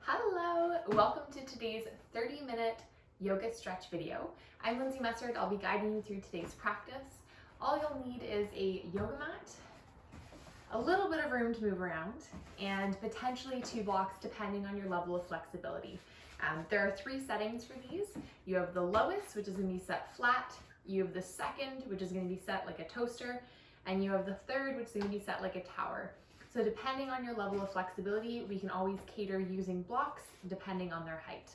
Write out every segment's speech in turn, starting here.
Hello, welcome to today's 30-minute yoga stretch video. I'm Lindsay. I'll be guiding you through today's practice. All you'll need is a yoga mat, a little bit of room to move around, and potentially 2 blocks depending on your level of flexibility. There are 3 settings for these. You have the lowest, which is going to be set flat. You have the second, which is going to be set like a toaster, and you have the third, which is going to be set like a tower. So depending on your level of flexibility, we can always cater using blocks depending on their height.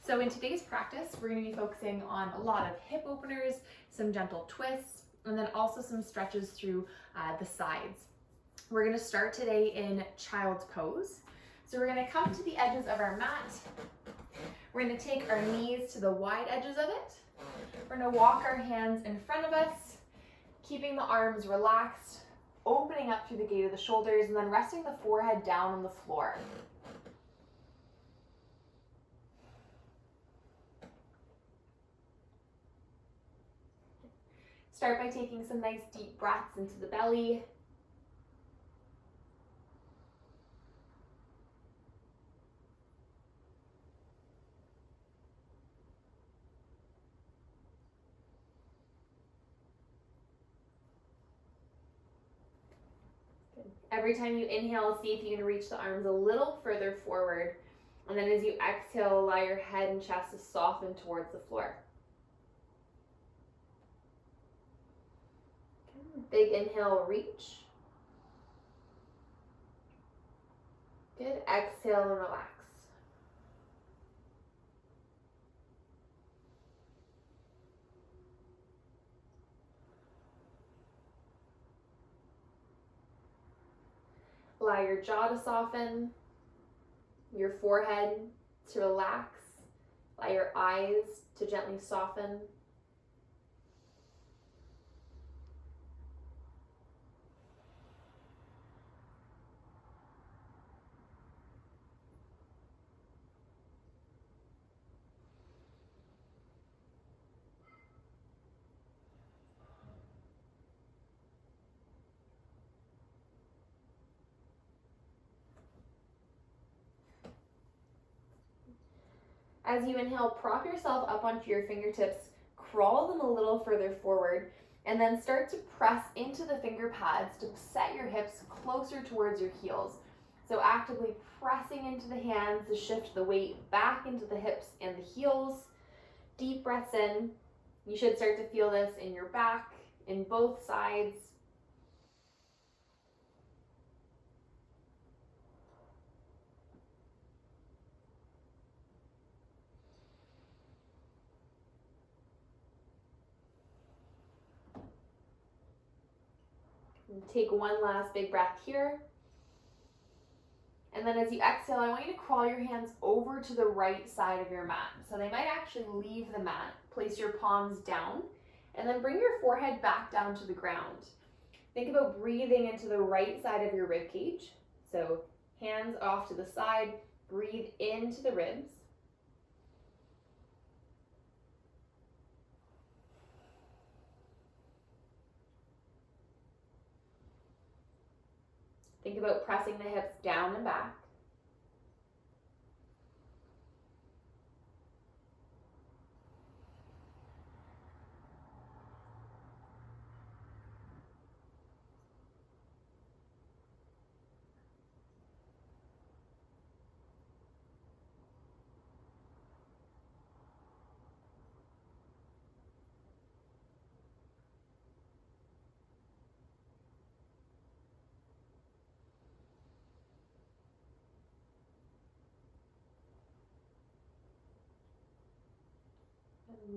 So in today's practice, we're going to be focusing on a lot of hip openers, some gentle twists, and then also some stretches through the sides. We're going to start today in child's pose. So we're going to come to the edges of our mat. We're going to take our knees to the wide edges of it. We're going to walk our hands in front of us, keeping the arms relaxed, opening up through the gate of the shoulders, and then resting the forehead down on the floor. Start by taking some nice deep breaths into the belly. Every time you inhale, see if you can reach the arms a little further forward. And then as you exhale, allow your head and chest to soften towards the floor. Okay. Big inhale, reach. Good. Exhale and relax. Allow your jaw to soften, your forehead to relax, allow your eyes to gently soften. As you inhale, prop yourself up onto your fingertips, crawl them a little further forward, and then start to press into the finger pads to set your hips closer towards your heels. So actively pressing into the hands to shift the weight back into the hips and the heels. Deep breaths in. You should start to feel this in your back, in both sides. Take one last big breath here. And then as you exhale, I want you to crawl your hands over to the right side of your mat. So they might actually leave the mat. Place your palms down, and then bring your forehead back down to the ground. Think about breathing into the right side of your rib cage. So hands off to the side, breathe into the ribs. Think about pressing the hips down and back.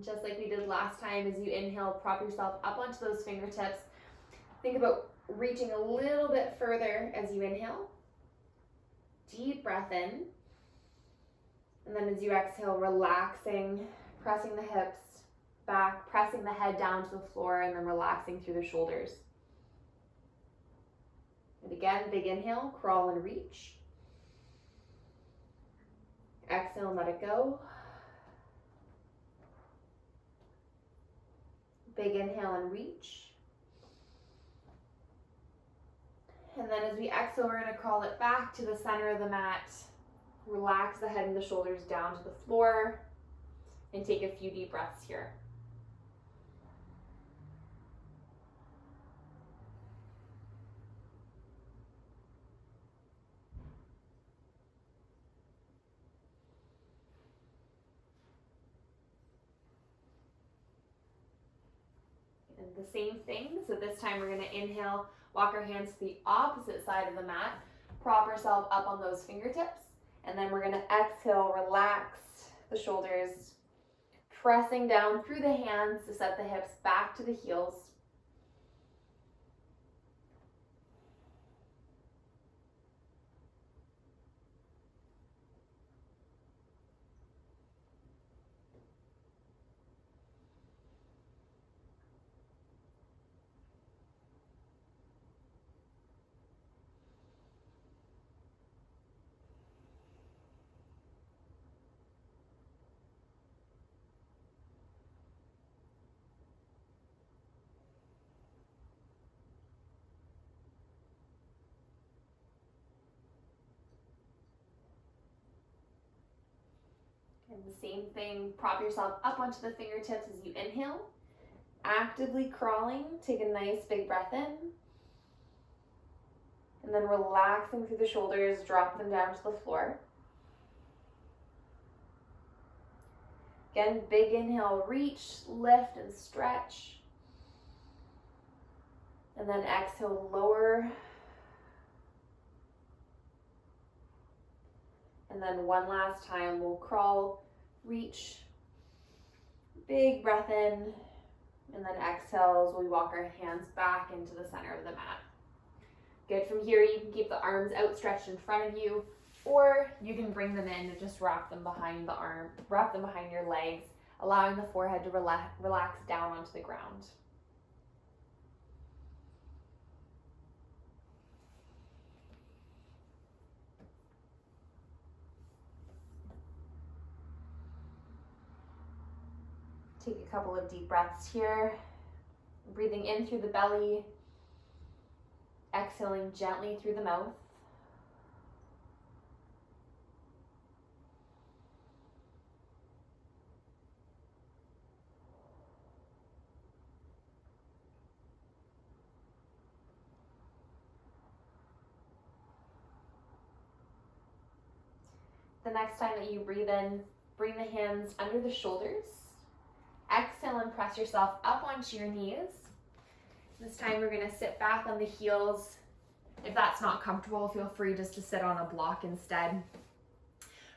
Just like we did last time, as you inhale, prop yourself up onto those fingertips. Think about reaching a little bit further as you inhale. Deep breath in. And then as you exhale, relaxing, pressing the hips back, pressing the head down to the floor, and then relaxing through the shoulders. And again, big inhale, crawl and reach. Exhale and let it go. Big inhale and reach. And then as we exhale, we're going to crawl it back to the center of the mat. Relax the head and the shoulders down to the floor and take a few deep breaths here. And the same thing, so this time we're going to inhale, walk our hands to the opposite side of the mat, prop yourself up on those fingertips, and then we're going to exhale, relax the shoulders, pressing down through the hands to set the hips back to the heels. And the same thing, prop yourself up onto the fingertips as you inhale. Actively crawling, take a nice big breath in. And then relaxing through the shoulders, drop them down to the floor. Again, big inhale, reach, lift, and stretch. And then exhale, lower. And then one last time, we'll crawl, reach, big breath in, and then exhale as we walk our hands back into the center of the mat. Good, from here you can keep the arms outstretched in front of you, or you can bring them in and just wrap them behind your legs, allowing the forehead to relax down onto the ground. Take a couple of deep breaths here, breathing in through the belly, exhaling gently through the mouth. The next time that you breathe in, bring the hands under the shoulders. Exhale and press yourself up onto your knees. This time we're going to sit back on the heels. If that's not comfortable, feel free just to sit on a block instead.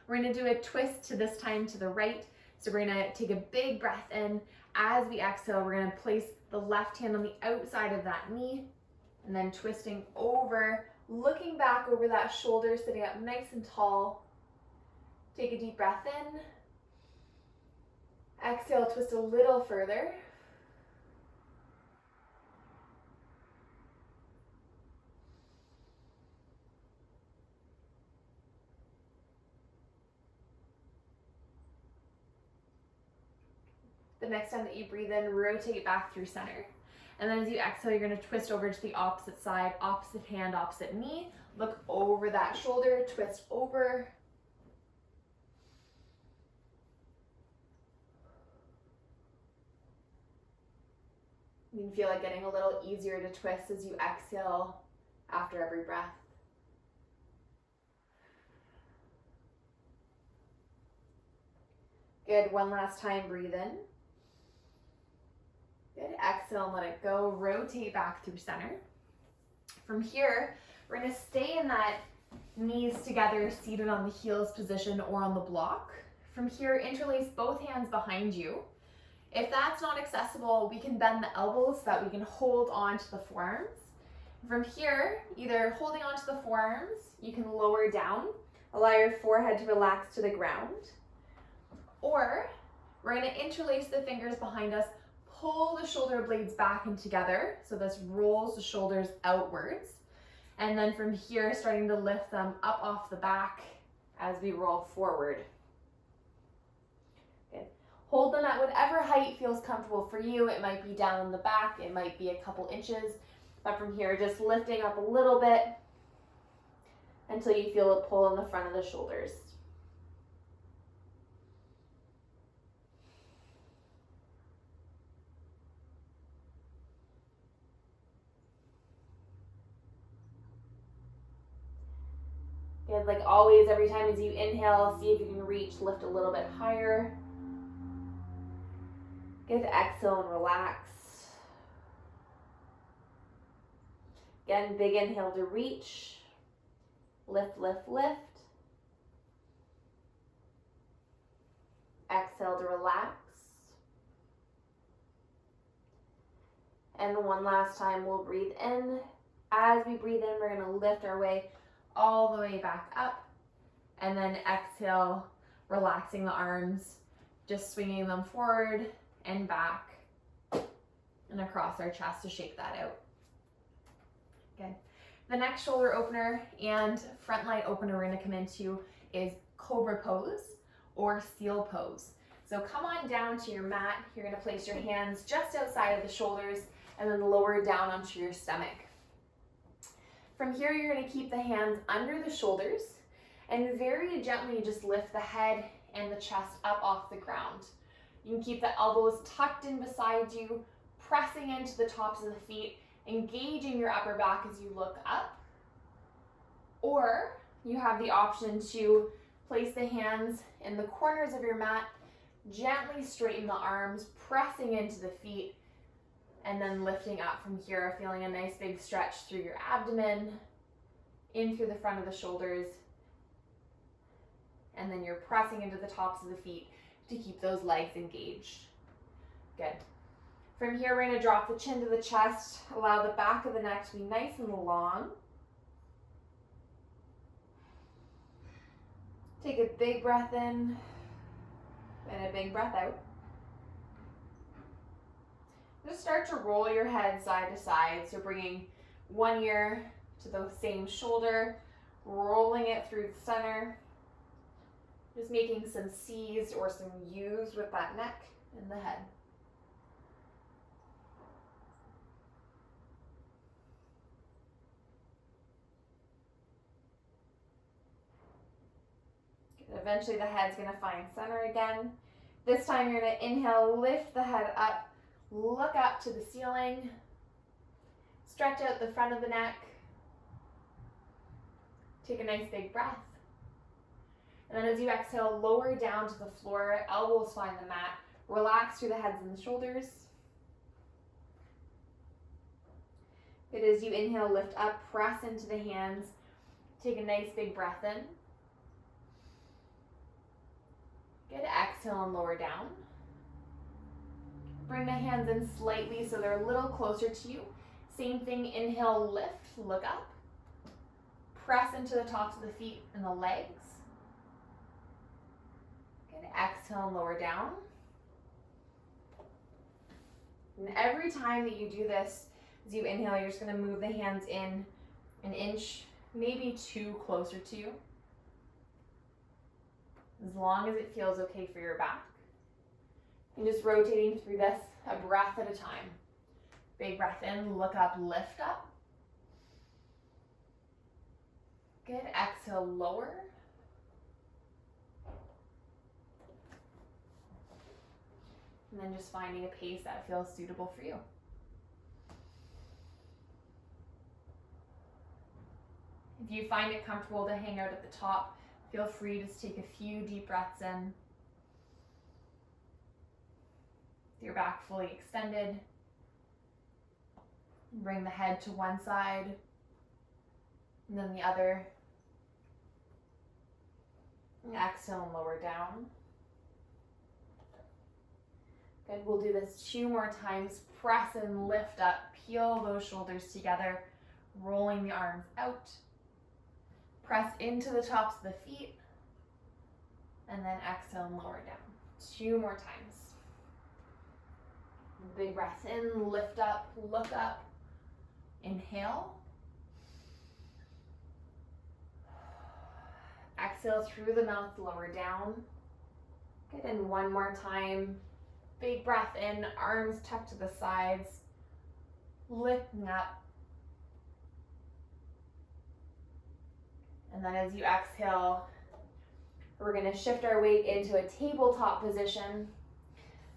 We're going to do a twist to this time to the right. So we're going to take a big breath in. As we exhale, we're going to place the left hand on the outside of that knee and then twisting over, looking back over that shoulder, sitting up nice and tall. Take a deep breath in. Exhale, twist a little further. The next time that you breathe in, rotate back through center. And then as you exhale, you're going to twist over to the opposite side, opposite hand, opposite knee. Look over that shoulder, twist over. You can feel it getting a little easier to twist as you exhale after every breath. Good, one last time, breathe in. Good, exhale and let it go. Rotate back through center. From here, we're going to stay in that knees together, seated on the heels position or on the block. From here, interlace both hands behind you. If that's not accessible, we can bend the elbows so that we can hold on to the forearms. From here, either holding on to the forearms, you can lower down, allow your forehead to relax to the ground. Or we're going to interlace the fingers behind us, pull the shoulder blades back and together, so this rolls the shoulders outwards. And then from here, starting to lift them up off the back as we roll forward. Good. Hold them at whatever height feels comfortable for you. It might be down in the back, it might be a couple inches, but from here, just lifting up a little bit, until you feel a pull in the front of the shoulders. Good, like always, every time as you inhale, see if you can reach, lift a little bit higher. Good, exhale and relax. Again, big inhale to reach. Lift, lift, lift. Exhale to relax. And one last time, we'll breathe in. As we breathe in, we're going to lift our way all the way back up. And then exhale, relaxing the arms, just swinging them forward and back and across our chest to shake that out. Good. The next shoulder opener and front line opener we're going to come into is cobra pose or seal pose. So come on down to your mat. You're going to place your hands just outside of the shoulders and then lower down onto your stomach. From here, you're going to keep the hands under the shoulders and very gently just lift the head and the chest up off the ground. You can keep the elbows tucked in beside you, pressing into the tops of the feet, engaging your upper back as you look up. Or you have the option to place the hands in the corners of your mat, gently straighten the arms, pressing into the feet, and then lifting up from here, feeling a nice big stretch through your abdomen, in through the front of the shoulders, and then you're pressing into the tops of the feet to keep those legs engaged. Good. From here, we're going to drop the chin to the chest, allow the back of the neck to be nice and long. Take a big breath in and a big breath out. Just start to roll your head side to side. So bringing one ear to the same shoulder, rolling it through the center. Just making some C's or some U's with that neck and the head. Eventually the head's going to find center again. This time you're going to inhale, lift the head up, look up to the ceiling, stretch out the front of the neck, take a nice big breath. And then as you exhale, lower down to the floor, elbows find the mat, relax through the heads and the shoulders. Good, as you inhale, lift up, press into the hands, take a nice big breath in. Good, exhale and lower down. Bring the hands in slightly so they're a little closer to you. Same thing, inhale, lift, look up. Press into the tops of the feet and the legs. Good, exhale and lower down. And every time that you do this, as you inhale, you're just going to move the hands in an inch, maybe two closer to you. As long as it feels okay for your back. And just rotating through this a breath at a time. Big breath in, look up, lift up. Good, exhale, lower. And then just finding a pace that feels suitable for you. If you find it comfortable to hang out at the top, feel free to take a few deep breaths in. Your back fully extended. Bring the head to one side and then the other. And exhale and lower down. Good, we'll do this 2 more times. Press and lift up, peel those shoulders together, rolling the arms out. Press into the tops of the feet, and then exhale and lower down. 2 more times. Big breath in, lift up, look up, inhale. Exhale through the mouth, lower down. Good, and 1 more time. Big breath in, arms tucked to the sides, lifting up. And then as you exhale, we're going to shift our weight into a tabletop position,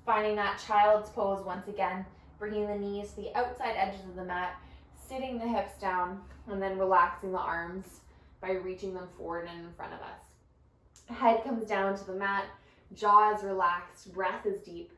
finding that child's pose once again, bringing the knees to the outside edges of the mat, sitting the hips down, and then relaxing the arms by reaching them forward and in front of us. Head comes down to the mat, jaw is relaxed, breath is deep.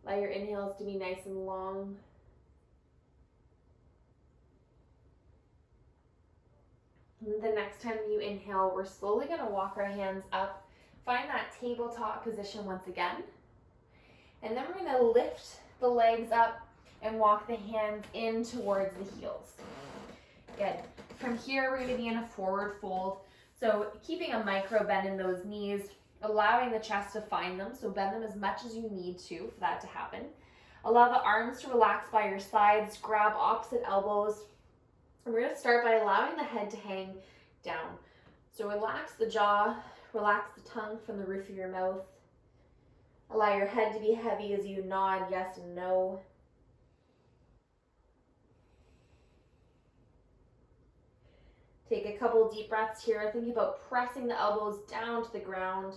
Allow your inhales to be nice and long. And the next time you inhale, we're slowly going to walk our hands up. Find that tabletop position once again. And then we're going to lift the legs up and walk the hands in towards the heels. Good. From here, we're going to be in a forward fold. So keeping a micro bend in those knees, allowing the chest to find them. So bend them as much as you need to for that to happen. Allow the arms to relax by your sides. Grab opposite elbows. And we're going to start by allowing the head to hang down. So relax the jaw, relax the tongue from the roof of your mouth. Allow your head to be heavy as you nod yes and no. Take a couple deep breaths here. Think about pressing the elbows down to the ground,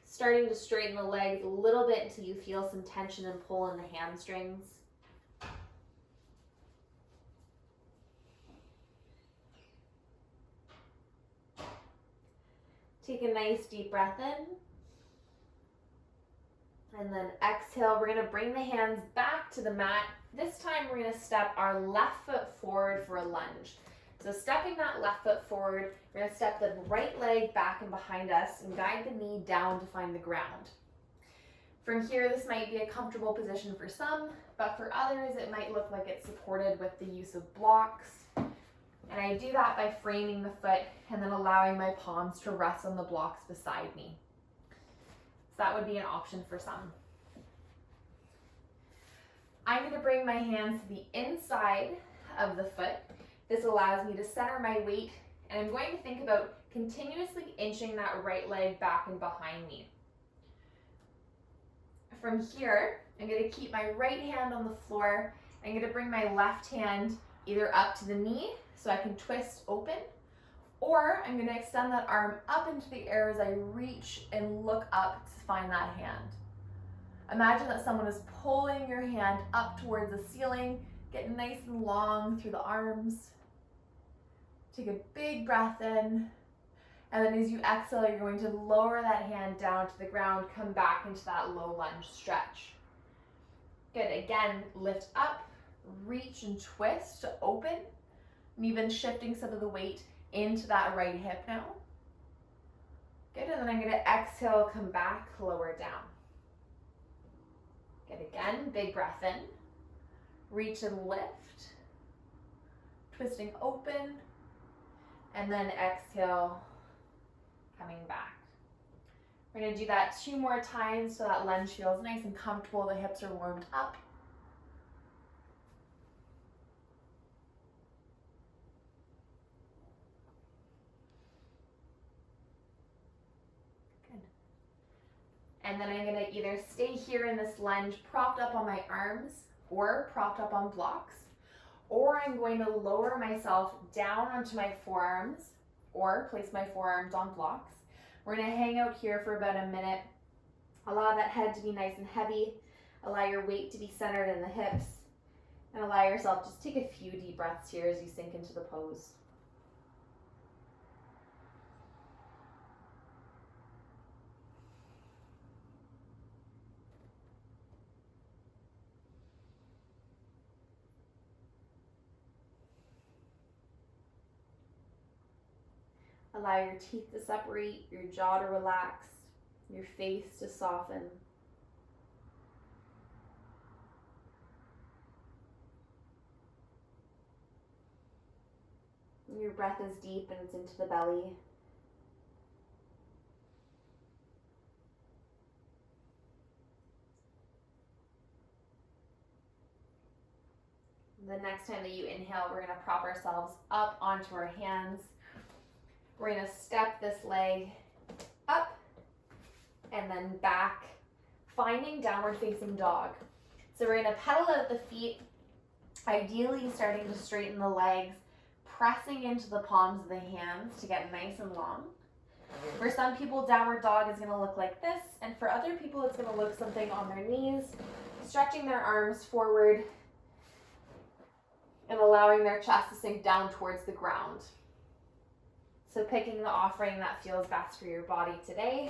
starting to straighten the legs a little bit until you feel some tension and pull in the hamstrings. Take a nice deep breath in. And then exhale. We're going to bring the hands back to the mat. This time we're going to step our left foot forward for a lunge. So stepping that left foot forward, we're going to step the right leg back and behind us and guide the knee down to find the ground. From here, this might be a comfortable position for some, but for others, it might look like it's supported with the use of blocks. And I do that by framing the foot and then allowing my palms to rest on the blocks beside me. So that would be an option for some. I'm going to bring my hands to the inside of the foot. This allows me to center my weight, and I'm going to think about continuously inching that right leg back and behind me. From here, I'm going to keep my right hand on the floor. I'm going to bring my left hand either up to the knee so I can twist open, or I'm going to extend that arm up into the air as I reach and look up to find that hand. Imagine that someone is pulling your hand up towards the ceiling. Get nice and long through the arms. Take a big breath in. And then as you exhale, you're going to lower that hand down to the ground, come back into that low lunge stretch. Good, again, lift up, reach and twist to open. I'm even shifting some of the weight into that right hip now. Good, and then I'm gonna exhale, come back, lower down. Good, again, big breath in. Reach and lift, twisting open, and then exhale, coming back. We're going to do that 2 more times so that lunge feels nice and comfortable. The hips are warmed up. Good. And then I'm going to either stay here in this lunge propped up on my arms or propped up on blocks, or I'm going to lower myself down onto my forearms or place my forearms on blocks. We're going to hang out here for about a minute. Allow that head to be nice and heavy. Allow your weight to be centered in the hips. And allow yourself, just take a few deep breaths here as you sink into the pose. Allow your teeth to separate, your jaw to relax, your face to soften. Your breath is deep and it's into the belly. The next time that you inhale, we're gonna prop ourselves up onto our hands. We're gonna step this leg up and then back, finding downward facing dog. So we're gonna pedal out the feet, ideally starting to straighten the legs, pressing into the palms of the hands to get nice and long. For some people, downward dog is gonna look like this, and for other people, it's gonna look something on their knees, stretching their arms forward and allowing their chest to sink down towards the ground. So picking the offering that feels best for your body today.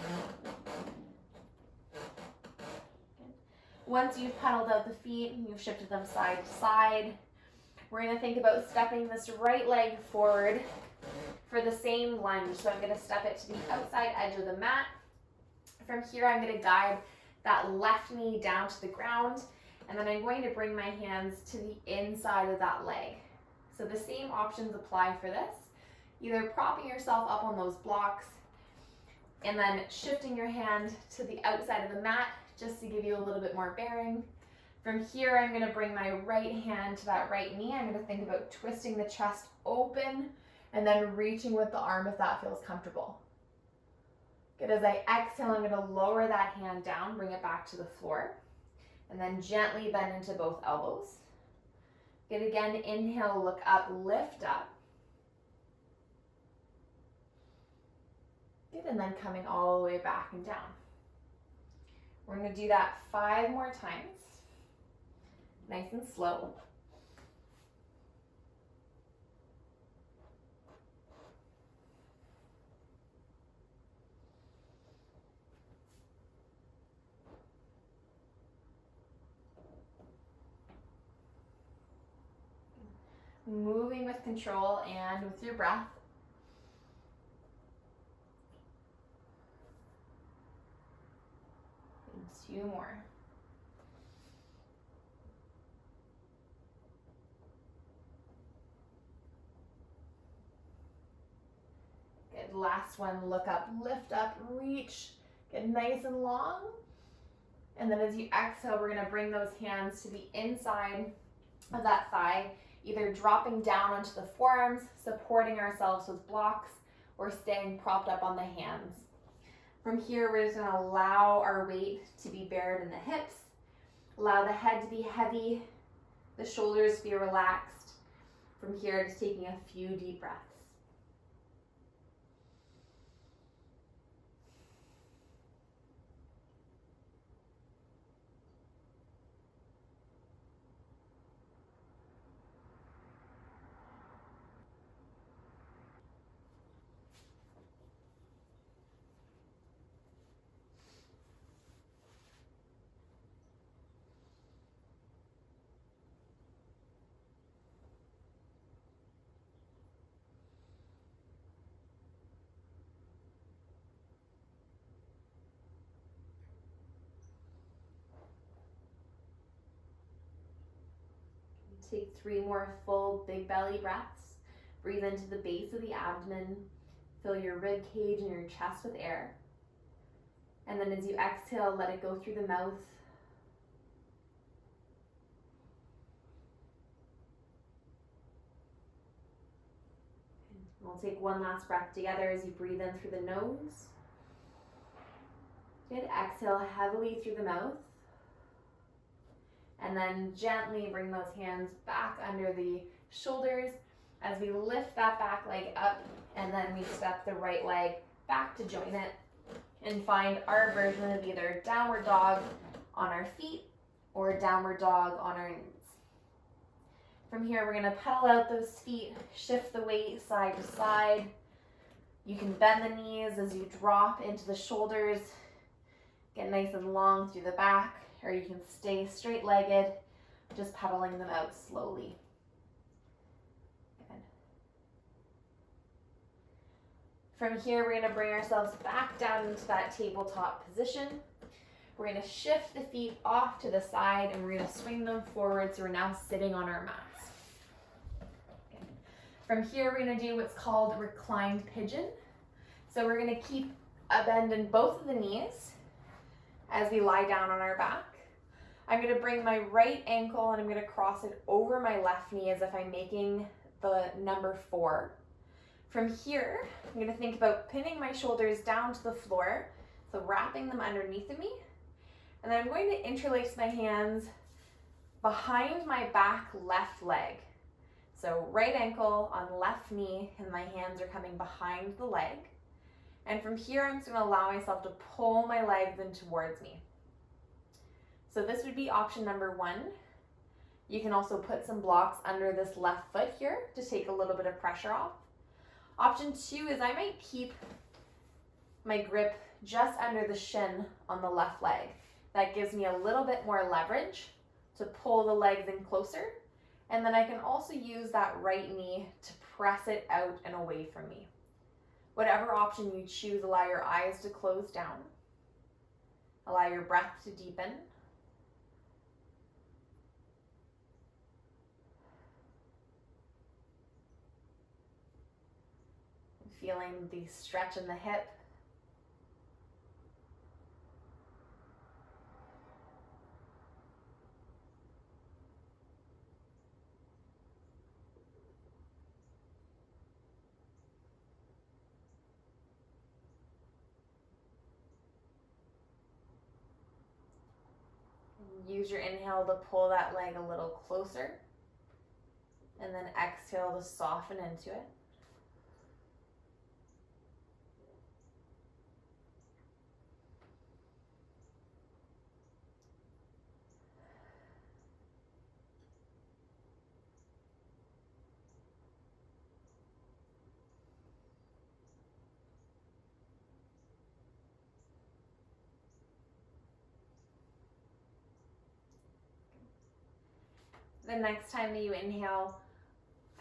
Once you've pedaled out the feet and you've shifted them side to side, we're gonna think about stepping this right leg forward for the same lunge. So I'm gonna step it to the outside edge of the mat. From here, I'm gonna guide that left knee down to the ground, and then I'm going to bring my hands to the inside of that leg. So the same options apply for this. Either propping yourself up on those blocks and then shifting your hand to the outside of the mat just to give you a little bit more bearing. From here, I'm gonna bring my right hand to that right knee. I'm gonna think about twisting the chest open and then reaching with the arm if that feels comfortable. Good, as I exhale, I'm gonna lower that hand down, bring it back to the floor, and then gently bend into both elbows. Good, again, inhale, look up, lift up. Good, and then coming all the way back and down. We're gonna do that 5 more times, nice and slow. Moving with control and with your breath. And 2 more. Good, last one, look up, lift up, reach, get nice and long. And then as you exhale, we're gonna bring those hands to the inside of that thigh, either dropping down onto the forearms, supporting ourselves with blocks, or staying propped up on the hands. From here, we're just gonna allow our weight to be bared in the hips, allow the head to be heavy, the shoulders to be relaxed. From here, just taking a few deep breaths. Take 3 more full big belly breaths. Breathe into the base of the abdomen. Fill your rib cage and your chest with air. And then as you exhale, let it go through the mouth. We'll take 1 last breath together as you breathe in through the nose. Good, exhale heavily through the mouth. And then gently bring those hands back under the shoulders as we lift that back leg up, and then we step the right leg back to join it and find our version of either downward dog on our feet or downward dog on our knees. From here, we're gonna pedal out those feet, shift the weight side to side. You can bend the knees as you drop into the shoulders, get nice and long through the back, or you can stay straight-legged, just pedaling them out slowly. Good. From here, we're gonna bring ourselves back down into that tabletop position. We're gonna shift the feet off to the side and we're gonna swing them forward, so we're now sitting on our mats. Good. From here, we're gonna do what's called reclined pigeon. So we're gonna keep a bend in both of the knees as we lie down on our back. I'm going to bring my right ankle and I'm going to cross it over my left knee as if I'm making the number 4. From here, I'm going to think about pinning my shoulders down to the floor, so wrapping them underneath of me. And then I'm going to interlace my hands behind my back left leg. So right ankle on left knee, and my hands are coming behind the leg. And from here, I'm just going to allow myself to pull my legs in towards me. So this would be option number 1. You can also put some blocks under this left foot here to take a little bit of pressure off. Option 2 is I might keep my grip just under the shin on the left leg. That gives me a little bit more leverage to pull the legs in closer. And then I can also use that right knee to press it out and away from me. Whatever option you choose, allow your eyes to close down. Allow your breath to deepen. Feeling the stretch in the hip. Use your inhale to pull that leg a little closer, and then exhale to soften into it. The next time that you inhale,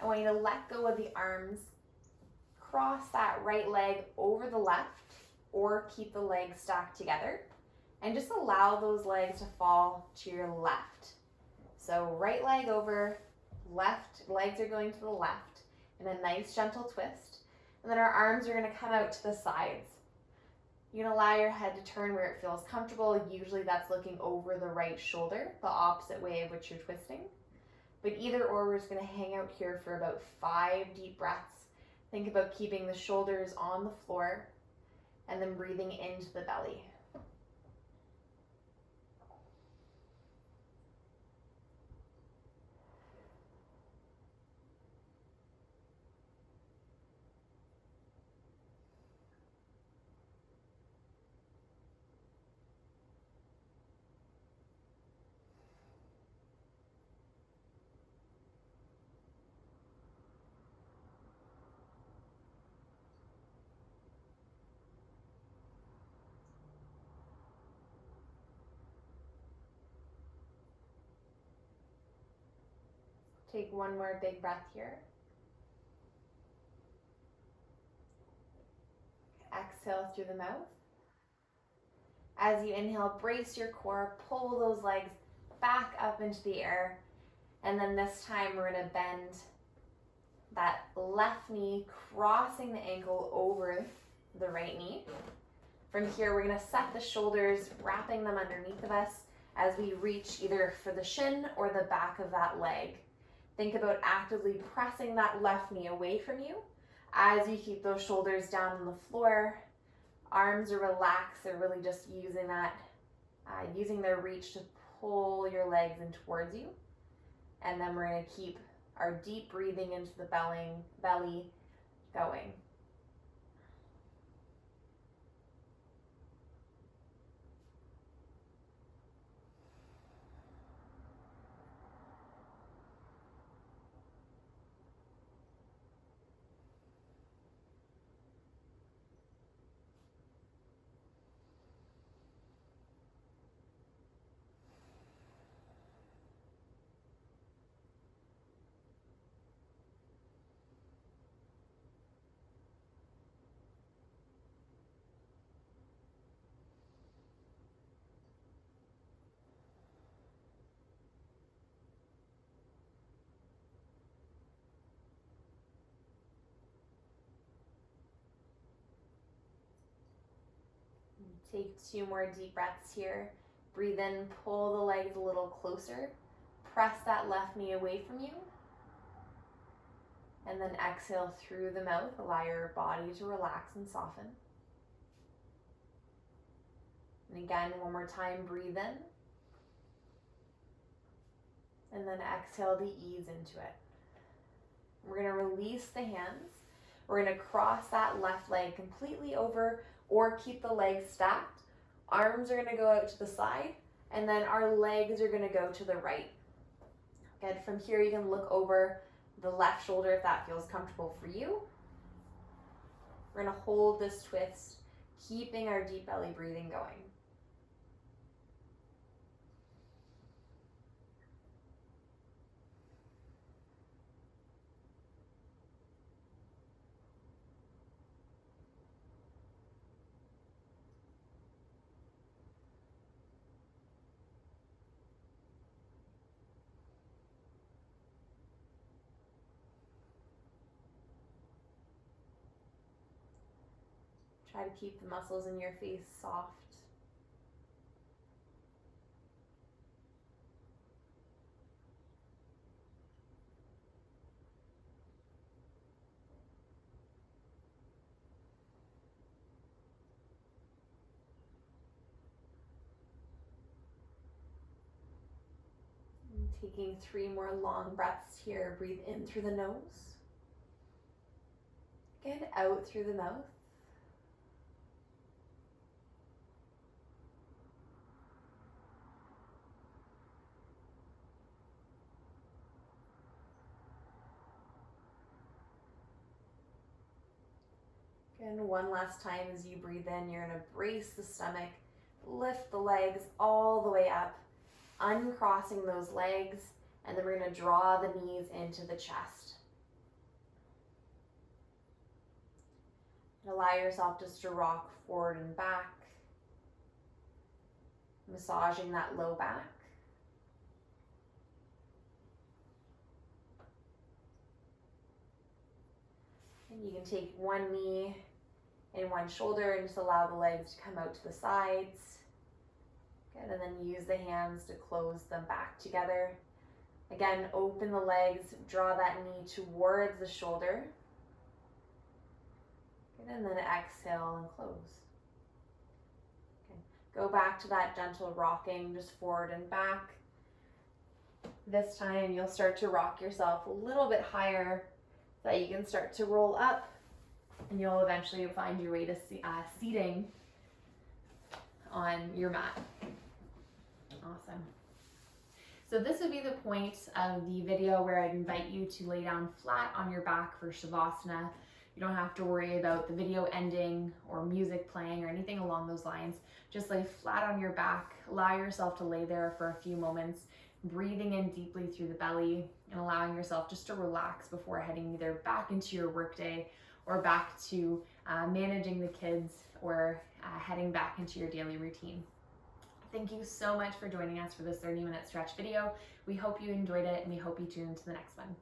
I want you to let go of the arms, cross that right leg over the left, or keep the legs stacked together, and just allow those legs to fall to your left. So right leg over, left, legs are going to the left in a nice gentle twist, and then our arms are going to come out to the sides. You can allow your head to turn where it feels comfortable. Usually that's looking over the right shoulder, the opposite way of which you're twisting. But either or, we're just going to hang out here for about 5 deep breaths. Think about keeping the shoulders on the floor and then breathing into the belly. Take one more big breath here. Exhale through the mouth. As you inhale, brace your core, pull those legs back up into the air. And then this time we're going to bend that left knee, crossing the ankle over the right knee. From here, we're going to set the shoulders, wrapping them underneath of us as we reach either for the shin or the back of that leg. Think about actively pressing that left knee away from you as you keep those shoulders down on the floor. Arms are relaxed. They're really just using that, using their reach to pull your legs in towards you. And then we're going to keep our deep breathing into the belly going. Take 2 more deep breaths here. Breathe in, pull the legs a little closer. Press that left knee away from you. And then exhale through the mouth. Allow your body to relax and soften. And again, one more time, breathe in. And then exhale to ease into it. We're going to release the hands. We're going to cross that left leg completely over or keep the legs stacked. Arms are going to go out to the side, and then our legs are going to go to the right. Again, from here you can look over the left shoulder if that feels comfortable for you. We're going to hold this twist, keeping our deep belly breathing going. Try to keep the muscles in your face soft. And taking 3 more long breaths here. Breathe in through the nose. Good, out through the mouth. And one last time as you breathe in, you're going to brace the stomach, lift the legs all the way up, uncrossing those legs, and then we're going to draw the knees into the chest. And allow yourself just to rock forward and back, massaging that low back. And you can take one knee and one shoulder and just allow the legs to come out to the sides. Good, and then use the hands to close them back together. Again, open the legs, draw that knee towards the shoulder. Good, and then exhale and close. Okay. Go back to that gentle rocking, just forward and back. This time you'll start to rock yourself a little bit higher so that you can start to roll up, and you'll eventually find your way to seating on your mat. Awesome. So this would be the point of the video where I'd invite you to lay down flat on your back for Shavasana. You don't have to worry about the video ending or music playing or anything along those lines. Just lay flat on your back. Allow yourself to lay there for a few moments, breathing in deeply through the belly and allowing yourself just to relax before heading either back into your workday or back to managing the kids or heading back into your daily routine. Thank you so much for joining us for this 30-minute stretch video. We hope you enjoyed it, and we hope you tune into the next one.